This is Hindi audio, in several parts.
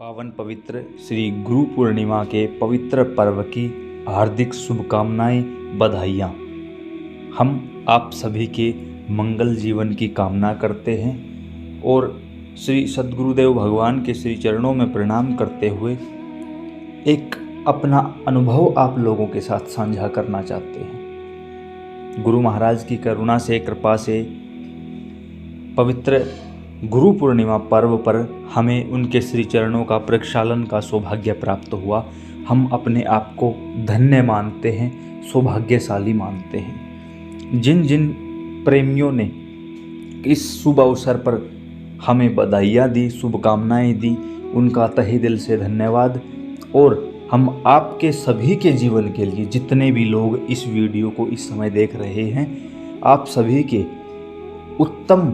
पावन पवित्र श्री गुरु पूर्णिमा के पवित्र पर्व की हार्दिक शुभकामनाएं, बधाइयाँ। हम आप सभी के मंगल जीवन की कामना करते हैं और श्री सद्गुरुदेव भगवान के श्री चरणों में प्रणाम करते हुए एक अपना अनुभव आप लोगों के साथ साझा करना चाहते हैं। गुरु महाराज की करुणा से, कृपा से पवित्र गुरु पूर्णिमा पर्व पर हमें उनके श्री चरणों का प्रक्षालन का सौभाग्य प्राप्त हुआ। हम अपने आप को धन्य मानते हैं, सौभाग्यशाली मानते हैं। जिन जिन प्रेमियों ने इस शुभ अवसर पर हमें बधाइयाँ दी, शुभकामनाएं दी, उनका तहे दिल से धन्यवाद। और हम आपके सभी के जीवन के लिए, जितने भी लोग इस वीडियो को इस समय देख रहे हैं, आप सभी के उत्तम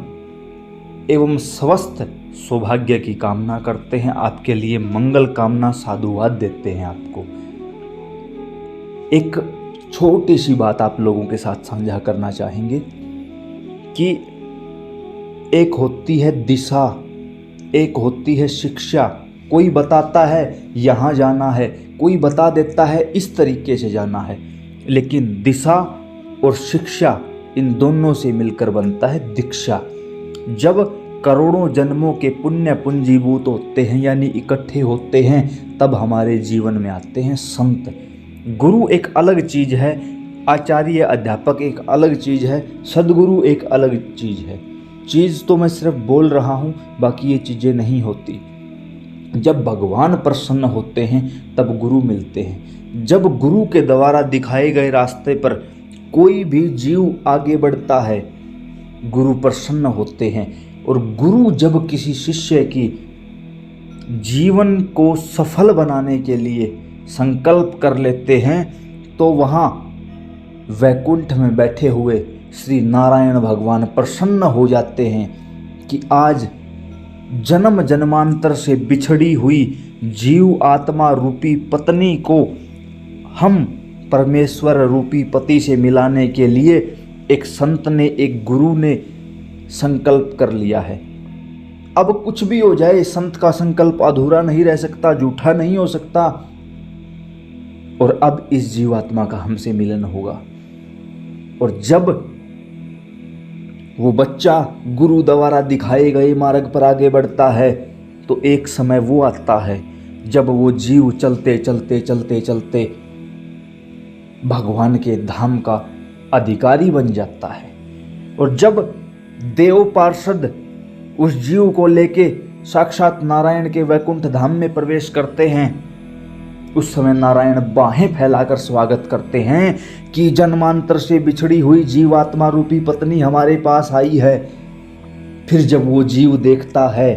एवं स्वस्थ सौभाग्य की कामना करते हैं। आपके लिए मंगल कामना साधुवाद देते हैं। आपको एक छोटी सी बात आप लोगों के साथ साझा करना चाहेंगे कि एक होती है दिशा, एक होती है शिक्षा। कोई बताता है यहाँ जाना है, कोई बता देता है इस तरीके से जाना है, लेकिन दिशा और शिक्षा इन दोनों से मिलकर बनता है दीक्षा। जब करोड़ों जन्मों के पुण्य पूंजीभूत होते हैं, यानी इकट्ठे होते हैं, तब हमारे जीवन में आते हैं संत। गुरु एक अलग चीज़ है, आचार्य अध्यापक एक अलग चीज़ है, सद्गुरु एक अलग चीज़ है। चीज़ तो मैं सिर्फ बोल रहा हूँ, बाकी ये चीज़ें नहीं होती। जब भगवान प्रसन्न होते हैं तब गुरु मिलते हैं। जब गुरु के द्वारा दिखाए गए रास्ते पर कोई भी जीव आगे बढ़ता है, गुरु प्रसन्न होते हैं। और गुरु जब किसी शिष्य की जीवन को सफल बनाने के लिए संकल्प कर लेते हैं, तो वहाँ वैकुंठ में बैठे हुए श्री नारायण भगवान प्रसन्न हो जाते हैं कि आज जन्म जन्मांतर से बिछड़ी हुई जीव आत्मा रूपी पत्नी को हम परमेश्वर रूपी पति से मिलाने के लिए एक संत ने, एक गुरु ने संकल्प कर लिया है। अब कुछ भी हो जाए, संत का संकल्प अधूरा नहीं रह सकता, झूठा नहीं हो सकता। और अब इस जीवात्मा का हमसे मिलन होगा। और जब वो बच्चा गुरु द्वारा दिखाए गए मार्ग पर आगे बढ़ता है, तो एक समय वो आता है जब वो जीव चलते चलते चलते चलते भगवान के धाम का अधिकारी बन जाता है। और जब देव पार्षद उस जीव को लेके साक्षात नारायण के वैकुंठ धाम में प्रवेश करते हैं, उस समय नारायण बाहें फैलाकर स्वागत करते हैं कि जन्मांतर से बिछड़ी हुई जीवात्मा रूपी पत्नी हमारे पास आई है। फिर जब वो जीव देखता है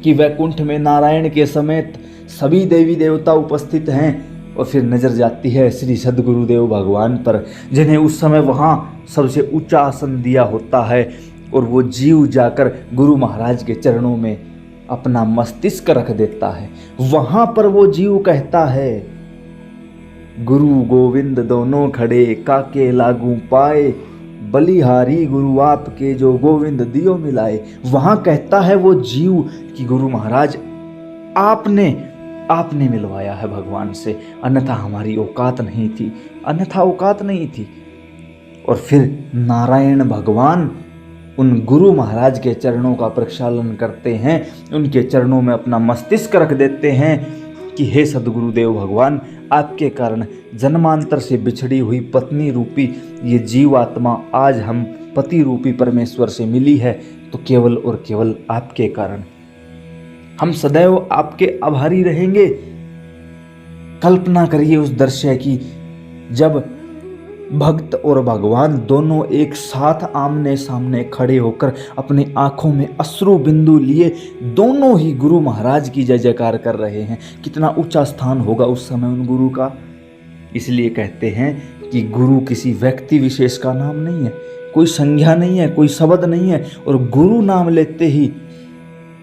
कि वैकुंठ में नारायण के समेत सभी देवी देवता उपस्थित हैं, और फिर नजर जाती है श्री सद्गुरुदेव भगवान पर, जिन्हें उस समय वहाँ सबसे ऊंचा आसन दिया होता है। और वो जीव जाकर गुरु महाराज के चरणों में अपना मस्तिष्क रख देता है। वहाँ पर वो जीव कहता है, गुरु गोविंद दोनों खड़े, काके लागू पाए, बलिहारी गुरु आपके जो गोविंद दियो मिलाए। वहाँ कहता है वो जीव कि गुरु महाराज आपने मिलवाया है भगवान से, अन्यथा हमारी औकात नहीं थी, अन्यथा औकात नहीं थी। और फिर नारायण भगवान उन गुरु महाराज के चरणों का प्रक्षालन करते हैं, उनके चरणों में अपना मस्तिष्क रख देते हैं कि हे सद्गुरुदेव भगवान, आपके कारण जन्मांतर से बिछड़ी हुई पत्नी रूपी ये जीवात्मा आज हम पति रूपी परमेश्वर से मिली है, तो केवल और केवल आपके कारण। हम सदैव आपके आभारी रहेंगे। कल्पना करिए उस दृश्य की, जब भक्त और भगवान दोनों एक साथ आमने सामने खड़े होकर अपनी आंखों में अश्रु बिंदु लिए दोनों ही गुरु महाराज की जय जयकार कर रहे हैं। कितना ऊंचा स्थान होगा उस समय उन गुरु का। इसलिए कहते हैं कि गुरु किसी व्यक्ति विशेष का नाम नहीं है, कोई संज्ञा नहीं है, कोई शब्द नहीं है। और गुरु नाम लेते ही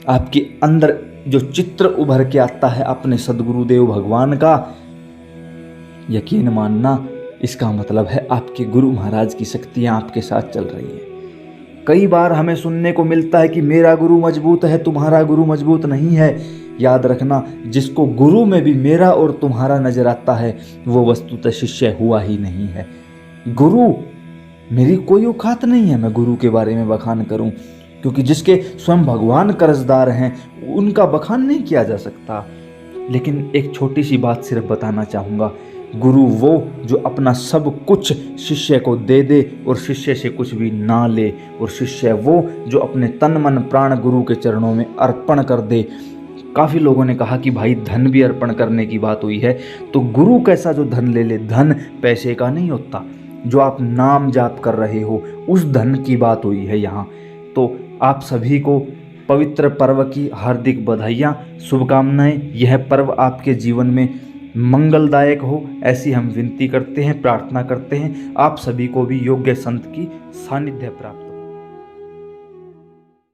आपके अंदर जो चित्र उभर के आता है अपने सद्गुरुदेव भगवान का, यकीन मानना इसका मतलब है आपके गुरु महाराज की शक्तियाँ आपके साथ चल रही है। कई बार हमें सुनने को मिलता है कि मेरा गुरु मजबूत है, तुम्हारा गुरु मजबूत नहीं है। याद रखना, जिसको गुरु में भी मेरा और तुम्हारा नजर आता है वो वस्तुतः शिष्य हुआ ही नहीं है। गुरु, मेरी कोई औकात नहीं है मैं गुरु के बारे में बखान करूं, क्योंकि जिसके स्वयं भगवान कर्जदार हैं उनका बखान नहीं किया जा सकता। लेकिन एक छोटी सी बात सिर्फ बताना चाहूँगा, गुरु वो जो अपना सब कुछ शिष्य को दे दे और शिष्य से कुछ भी ना ले, और शिष्य वो जो अपने तन मन प्राण गुरु के चरणों में अर्पण कर दे। काफ़ी लोगों ने कहा कि भाई धन भी अर्पण करने की बात हुई है, तो गुरु कैसा जो धन ले ले, धन पैसे का नहीं होता, जो आप नाम जाप कर रहे हो उस धन की बात हुई है यहाँ। तो आप सभी को पवित्र पर्व की हार्दिक बधाइयाँ, शुभकामनाएं। यह पर्व आपके जीवन में मंगलदायक हो, ऐसी हम विनती करते हैं, प्रार्थना करते हैं। आप सभी को भी योग्य संत की सानिध्य प्राप्त हो।